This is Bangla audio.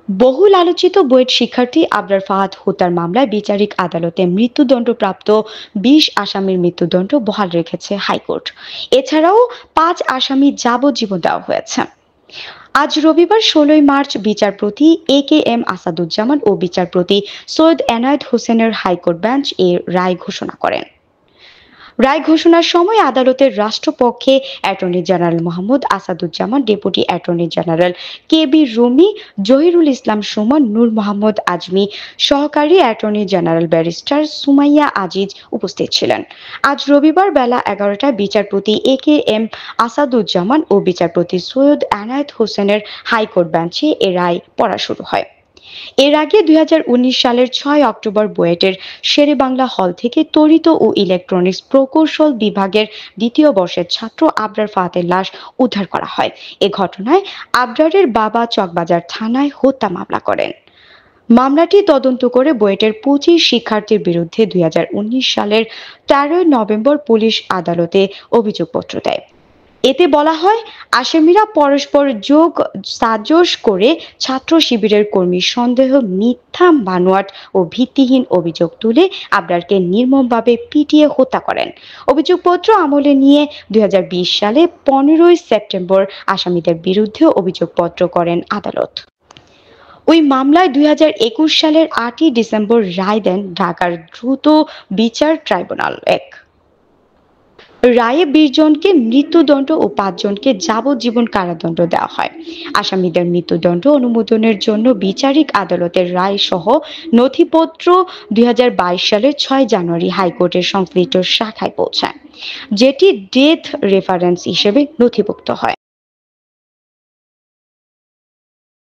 বহুল আলোচিত বুয়েট শিক্ষার্থী আবরার ফাহাদ হত্যার মামলায় বিচারিক আদালতে মৃত্যুদণ্ডপ্রাপ্ত ২০ আসামির মৃত্যুদণ্ড বহাল রেখেছে হাইকোর্ট। এছাড়াও ৫ আসামি যাবজ্জীবন দেওয়া হয়েছে। আজ রবিবার ১৬ই মার্চ বিচারপতি এ.কে.এম আসাদুজ্জামান ও বিচারপতি সৈয়দ এনায়েত হোসেনের হাইকোর্ট বেঞ্চ এ রায় ঘোষণা করেন। রায় ঘোষণার সময় আদালতের রাষ্ট্রপক্ষে attorney general Mohammad Asaduzzaman, deputy attorney general KB. Rumi, Zahirul Islam Sumon, Nur Mohammad Azmi, সহকারী attorney general barrister Sumaiya Aziz উপস্থিত ছিলেন। আজ রবিবার বেলা ১১টায় বিচারপতি এ.কে.এম আসাদুজ্জামান ও বিচারপতি সৈয়দ এনায়েত হোসেনের হাইকোর্ট বেঞ্চে এ রায় পড়া শুরু হয়। এর আগে ২০১৯ সালের ৬ অক্টোবর বুয়েটের শেরেবাংলা হল থেকে তড়িৎ ও ইলেকট্রনিক্স প্রকৌশল বিভাগের দ্বিতীয় বর্ষের ছাত্র আবরার ফাহাদের লাশ উদ্ধার করা হয়। এ ঘটনায় আবরারের বাবা চকবাজার থানায় হত্যা মামলা করেন। মামলাটি তদন্ত করে বুয়েটের ২৫ শিক্ষার্থীর বিরুদ্ধে ২০১৯ সালের ১৩ নভেম্বর পুলিশ আদালতে অভিযোগপত্র দেয়। এতে বলা হয়, আসামিরা পরস্পর যোগ সাজশ করে ছাত্র শিবিরের কর্মীর সন্দেহ মিথ্যা, বানোয়াট ও ভিত্তিহীন অভিযোগ তুলে আবরারকে নির্মমভাবে পিটিয়ে হত্যা করেন। অভিযোগপত্র আমলে নিয়ে ২০২০ সালে ১৫ই সেপ্টেম্বর আসামিদের বিরুদ্ধে অভিযোগপত্র করেন আদালত। ওই মামলায় ২০২১ সালের ৮ই ডিসেম্বর রায় দেন ঢাকার দ্রুত বিচার ট্রাইব্যুনাল ১। রায়ে ২০ জনকে মৃত্যুদণ্ড ও ৫ জনকে যাবজ্জীবন কারাদণ্ড দেওয়া হয়। আসামিদের মৃত্যুদণ্ড অনুমোদনের জন্য বিচারিক আদালতের রায় সহ নথিপত্র ২০২২ সালের ৬ জানুয়ারি হাইকোর্টের সংশ্লিষ্ট শাখায় পৌঁছায়, যেটি ডেথ রেফারেন্স হিসেবে নথিভুক্ত হয়।